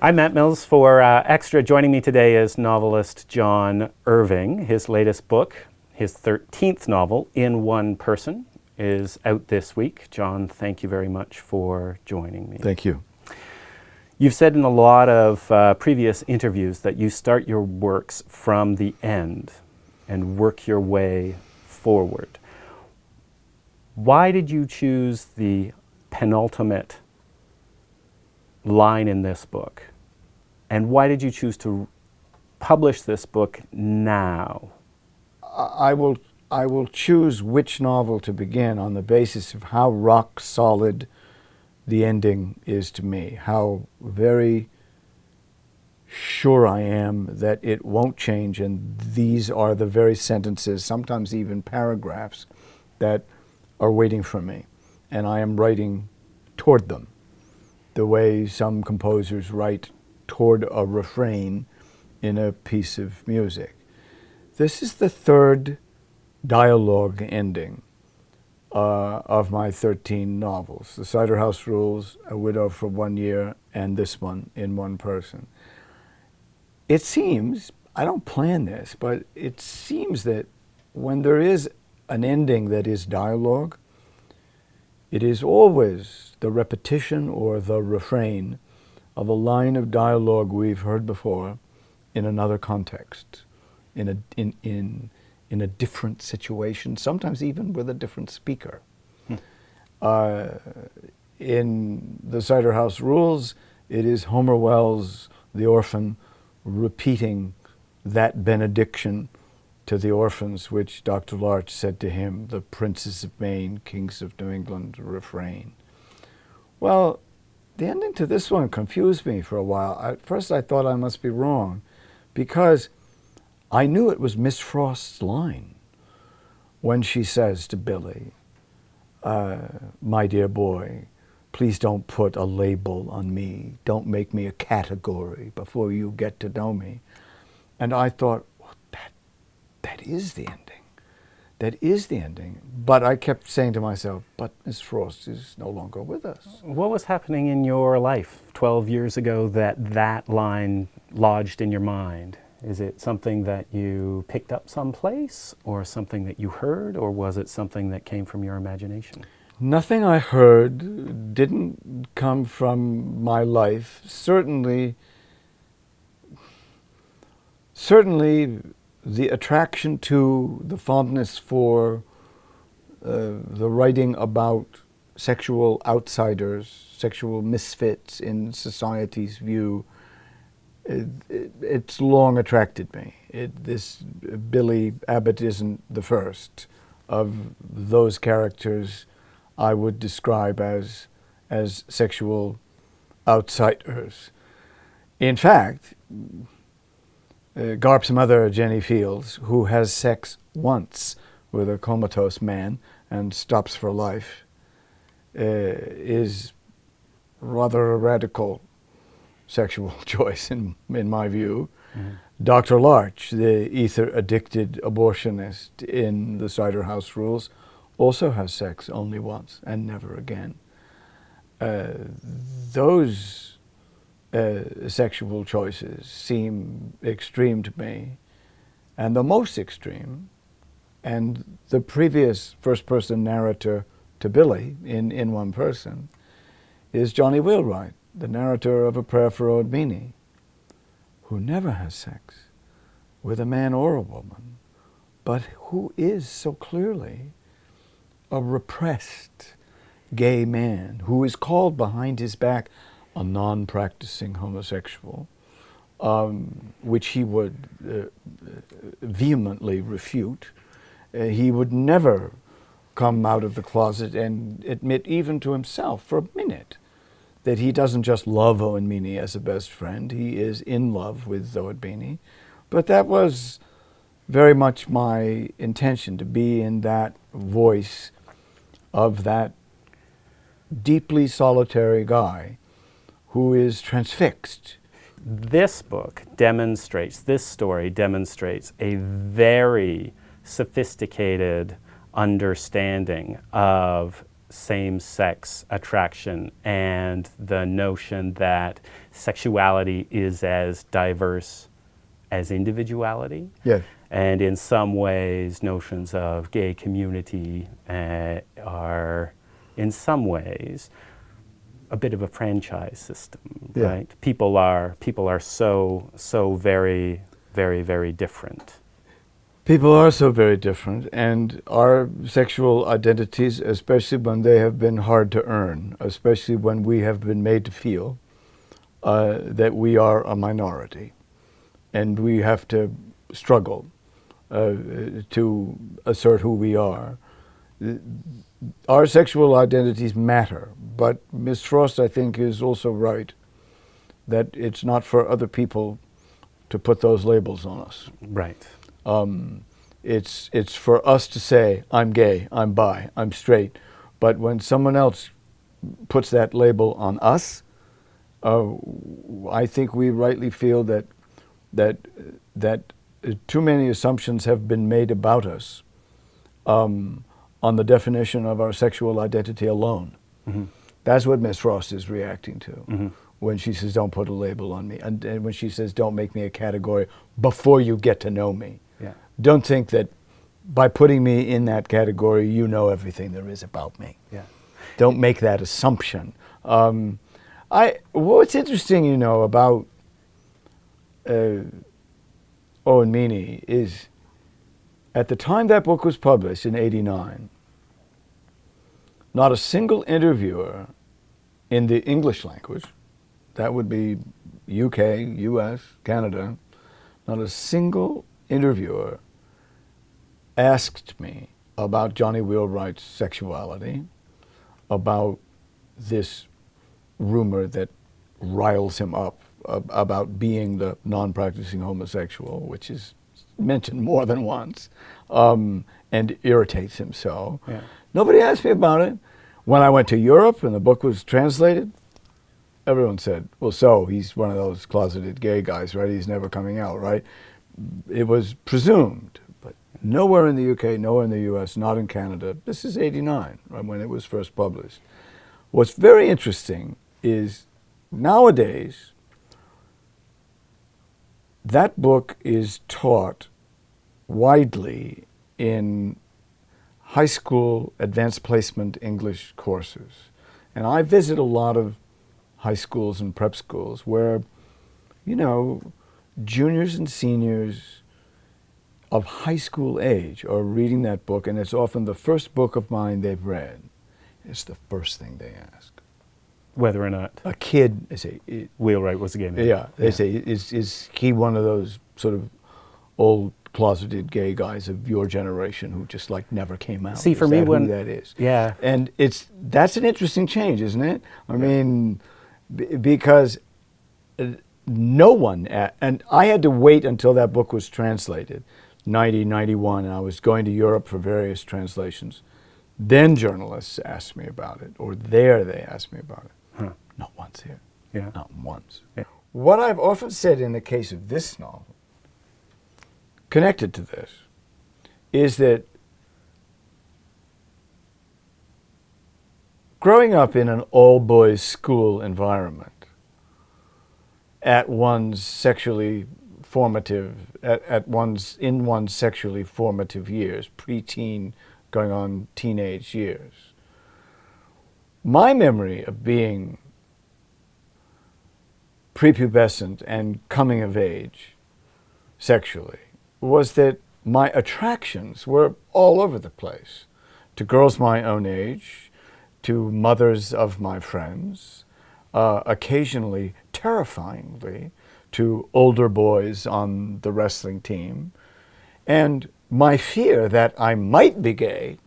I'm Matt Mills for Xtra. Joining me today is novelist John Irving. His latest book, his 13th novel, In One Person, is out this week. John, thank you very much for joining me. Thank you. You've said in a lot of previous interviews that you start your works from the end and work your way forward. Why did you choose the penultimate line in this book? And why did you choose to publish this book now? I will choose which novel to begin on the basis of how rock solid the ending is to me, how very sure I am that it won't change, and these are the very sentences, sometimes even paragraphs, that are waiting for me, and I am writing toward them, the way some composers write toward a refrain in a piece of music. This is the third dialogue ending of my 13 novels. The Cider House Rules, A Widow for 1 Year, and this one, In One Person. It seems, I don't plan this, but it seems that when there is an ending that is dialogue, it is always the repetition or the refrain of a line of dialogue we've heard before in another context, in a different situation, sometimes even with a different speaker. In The Cider House Rules, it is Homer Wells, the orphan, repeating that benediction to the orphans, which Dr. Larch said to him, the princes of Maine, kings of New England, refrain. Well, the ending to this one confused me for a while. At first I thought I must be wrong, because I knew it was Miss Frost's line when she says to Billy, my dear boy, please don't put a label on me. Don't make me a category before you get to know me. And I thought, well, that is the ending. That is the ending. But I kept saying to myself, but Miss Frost is no longer with us. What was happening in your life 12 years ago that line lodged in your mind? Is it something that you picked up someplace, or something that you heard, or was it something that came from your imagination? Nothing I heard didn't come from my life. Certainly the attraction to, the fondness for the writing about sexual outsiders, sexual misfits in society's view, it's long attracted me. This Billy Abbott isn't the first of those characters I would describe as sexual outsiders. In fact, Garp's mother, Jenny Fields, who has sex once with a comatose man and stops for life, is rather a radical sexual choice in my view. Mm-hmm. Dr. Larch, the ether-addicted abortionist in The Cider House Rules, also has sex only once and never again. Those sexual choices seem extreme to me, and the most extreme, and the previous first-person narrator to Billy in One Person, is Johnny Wheelwright, the narrator of A Prayer for Old Meany, who never has sex with a man or a woman, but who is so clearly a repressed gay man who is called behind his back a non-practicing homosexual, which he would vehemently refute. He would never come out of the closet and admit even to himself for a minute that he doesn't just love Owen Meany as a best friend, he is in love with Owen Meany. But that was very much my intention, to be in that voice of that deeply solitary guy who is transfixed. This book demonstrates, this story demonstrates a very sophisticated understanding of same-sex attraction and the notion that sexuality is as diverse as individuality. Yes. And in some ways, notions of gay community are, in some ways, a bit of a franchise system, Yeah. right? People are so very, very, very different. People are so very different, and our sexual identities, especially when they have been hard to earn, especially when we have been made to feel that we are a minority, and we have to struggle to assert who we are. Our sexual identities matter, but Ms. Frost, I think, is also right that it's not for other people to put those labels on us. Right. It's for us to say, I'm gay, I'm bi, I'm straight. But when someone else puts that label on us, I think we rightly feel that too many assumptions have been made about us on the definition of our sexual identity alone. Mm-hmm. That's what Ms. Frost is reacting to. Mm-hmm. When she says, don't put a label on me, and when she says, don't make me a category before you get to know me. Yeah. Don't think that by putting me in that category, you know everything there is about me. Yeah. Don't make that assumption. What's interesting, about Owen Meany is, at the time that book was published in '89, not a single interviewer in the English language, that would be UK, US, Canada, not a single interviewer asked me about Johnny Wheelwright's sexuality, about this rumor that riles him up about being the non-practicing homosexual, which is mentioned more than once, and irritates him so. Yeah. Nobody asked me about it. When I went to Europe and the book was translated, everyone said, well, so he's one of those closeted gay guys, right? He's never coming out, right? It was presumed, but nowhere in the UK, nowhere in the US, not in Canada. This is '89, right, when it was first published. What's very interesting is nowadays, that book is taught widely in high school advanced placement English courses. And I visit a lot of high schools and prep schools where, juniors and seniors of high school age are reading that book, and it's often the first book of mine they've read. It's the first thing they ask. Whether or not A kid, they say, Wheelwright was a gay man. yeah, they say, is he one of those sort of old closeted gay guys of your generation who just like never came out? See, for Is me, that when who that is? Yeah. And that's an interesting change, isn't it? I mean, because no one, and I had to wait until that book was translated, 90, 91, and I was going to Europe for various translations. Then journalists asked me about it, or there they asked me about it. Huh. Not once here. Yeah. Not once. Yeah. What I've often said in the case of this novel, connected to this, is that growing up in an all-boys school environment at one's sexually formative, in one's sexually formative years, preteen, going on teenage years, my memory of being prepubescent and coming of age sexually was that my attractions were all over the place, to girls my own age, to mothers of my friends, occasionally, terrifyingly, to older boys on the wrestling team. And my fear that I might be gay,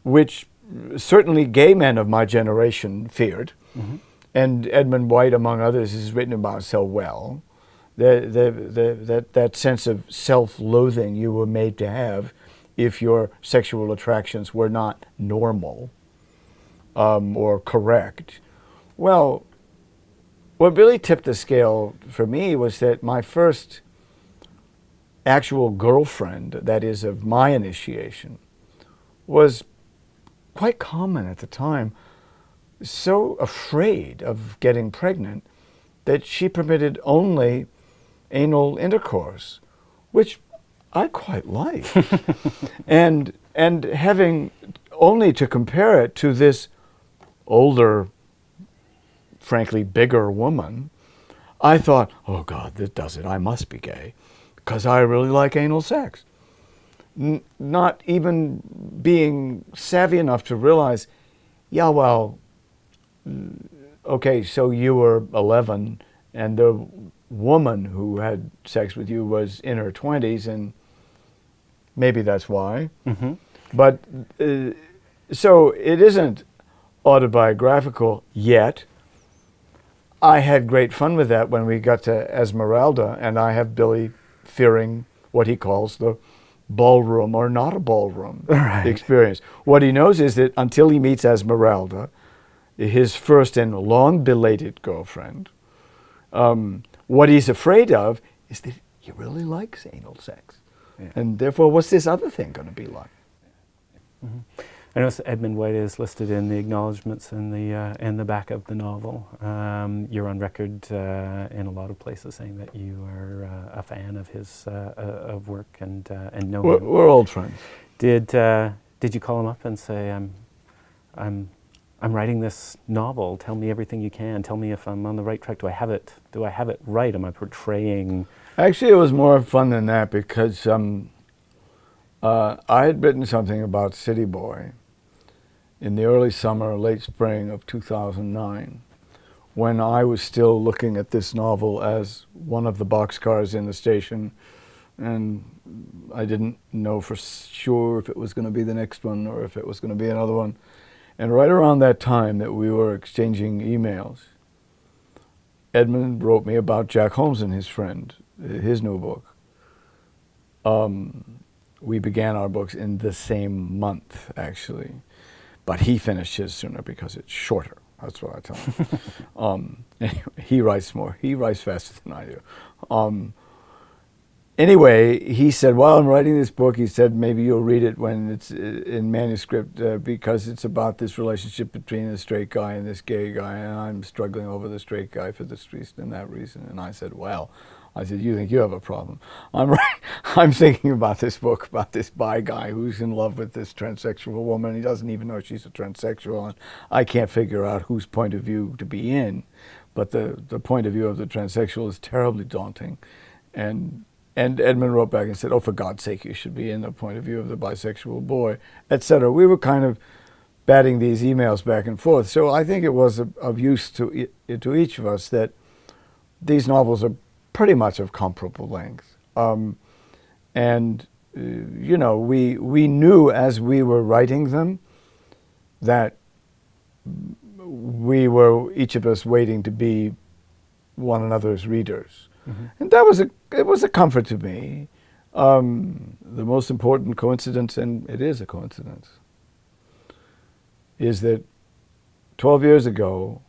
which certainly gay men of my generation feared, mm-hmm. and Edmond Weight, among others, has written about so well, that sense of self-loathing you were made to have if your sexual attractions were not normal or correct. Well, what really tipped the scale for me was that my first actual girlfriend, that is of my initiation, was quite common at the time, so afraid of getting pregnant that she permitted only anal intercourse, which I quite like. and having only to compare it to this older, frankly bigger woman, I thought, oh God, this does it. I must be gay because I really like anal sex. Not even being savvy enough to realize, yeah, well, okay, so you were 11 and the woman who had sex with you was in her 20s, and maybe that's why. Mm-hmm. But so it isn't autobiographical yet. I had great fun with that when we got to Esmeralda, and I have Billy fearing what he calls the ballroom or not a ballroom experience. What he knows is that until he meets Esmeralda, his first and long belated girlfriend, what he's afraid of is that he really likes anal sex. Yeah. And therefore, what's this other thing going to be like? Mm-hmm. I notice Edmond Weight is listed in the acknowledgments in the back of the novel. You're on record in a lot of places saying that you are a fan of his of work and know him. We're old friends. Did you call him up and say, I'm writing this novel. Tell me everything you can. Tell me if I'm on the right track. Do I have it right? Am I portraying? Actually, it was more fun than that because I had written something about City Boy in the early summer, late spring of 2009, when I was still looking at this novel as one of the boxcars in the station, and I didn't know for sure if it was going to be the next one or if it was going to be another one. And right around that time that we were exchanging emails, Edmond wrote me about Jack Holmes and his friend, his new book. We began our books in the same month, actually. But he finished his sooner because it's shorter. That's what I tell him. Anyway, he writes more. He writes faster than I do. Anyway, he said, while I'm writing this book, he said, maybe you'll read it when it's in manuscript because it's about this relationship between a straight guy and this gay guy, and I'm struggling over the straight guy for this reason and that reason. And I said, well, you think you have a problem. I'm thinking about this book about this bi guy who's in love with this transsexual woman. He doesn't even know she's a transsexual, and I can't figure out whose point of view to be in. But the point of view of the transsexual is terribly daunting. And Edmund wrote back and said, oh, for God's sake, you should be in the point of view of the bisexual boy, etc. We were kind of batting these emails back and forth. So I think it was of use to each of us that these novels are pretty much of comparable length. You know, we knew as we were writing them that we were, each of us, waiting to be one another's readers. Mm-hmm. And it was a comfort to me. The most important coincidence, and it is a coincidence, is that 12 years ago,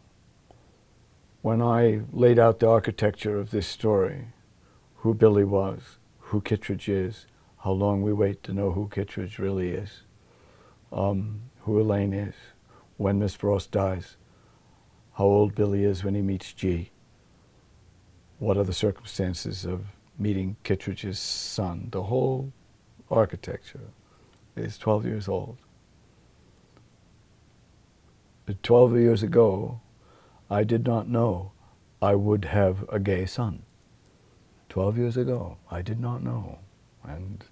when I laid out the architecture of this story, who Billy was, who Kittredge is, how long we wait to know who Kittredge really is, who Elaine is, when Miss Frost dies, how old Billy is when he meets G, what are the circumstances of meeting Kittredge's son. The whole architecture is 12 years old. 12 years ago, I did not know I would have a gay son. 12 years ago, I did not know. And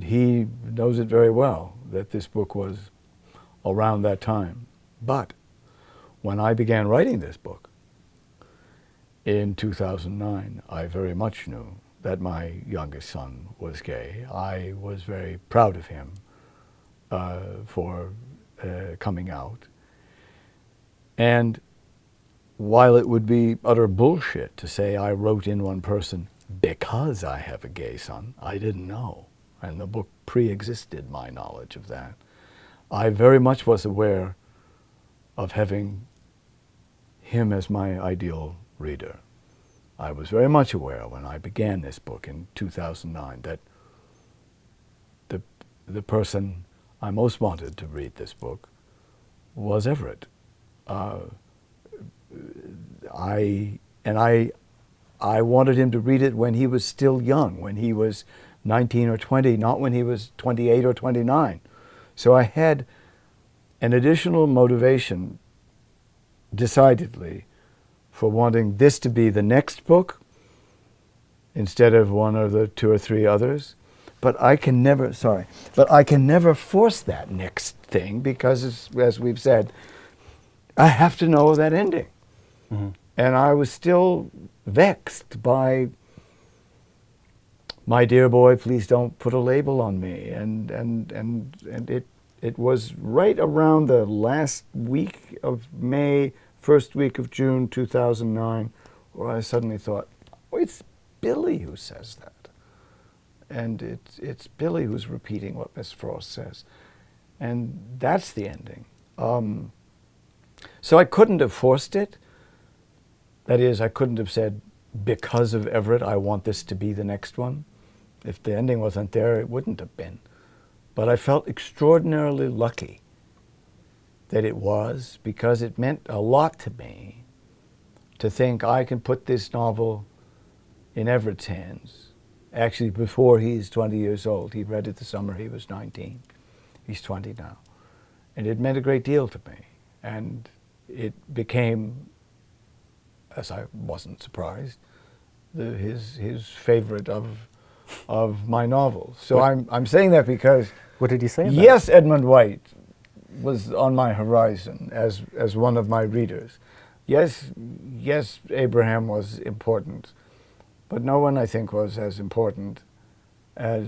he knows it very well that this book was around that time. But when I began writing this book in 2009, I very much knew that my youngest son was gay. I was very proud of him for coming out. And while it would be utter bullshit to say I wrote in one person because I have a gay son, I didn't know. And the book pre-existed my knowledge of that. I very much was aware of having him as my ideal reader. I was very much aware when I began this book in 2009 that the person I most wanted to read this book was Everett. I wanted him to read it when he was still young, when he was 19 or 20, not when he was 28 or 29. So I had an additional motivation, decidedly, for wanting this to be the next book instead of one of the 2 or 3 others. But I can never force that next thing because, as we've said, I have to know that ending. Mm-hmm. And I was still vexed by, my dear boy, please don't put a label on me. And it was right around the last week of May, first week of June 2009, where I suddenly thought, oh, it's Billy who says that. And it's Billy who's repeating what Miss Frost says. And that's the ending. So I couldn't have forced it. That is, I couldn't have said, because of Everett, I want this to be the next one. If the ending wasn't there, it wouldn't have been. But I felt extraordinarily lucky that it was, because it meant a lot to me to think I can put this novel in Everett's hands. Actually, before he's 20 years old. He read it the summer he was 19. He's 20 now. And it meant a great deal to me. And it became, as I wasn't surprised, his favorite of my novels. So I'm saying that because, what did he say about yes, Edmond Weight was on my horizon as one of my readers. Yes, Abraham was important, but no one, I think, was as important as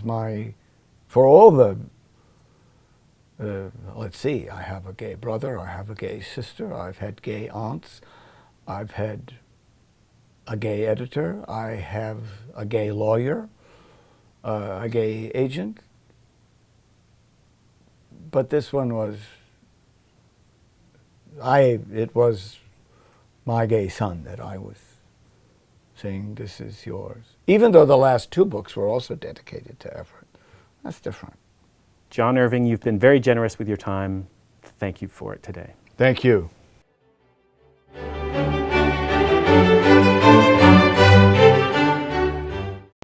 my, for all the, let's see, I have a gay brother, I have a gay sister, I've had gay aunts, I've had a gay editor, I have a gay lawyer, a gay agent. But this one was, it was my gay son that I was saying, this is yours. Even though the last 2 books were also dedicated to Everett. That's different. John Irving, you've been very generous with your time. Thank you for it today. Thank you.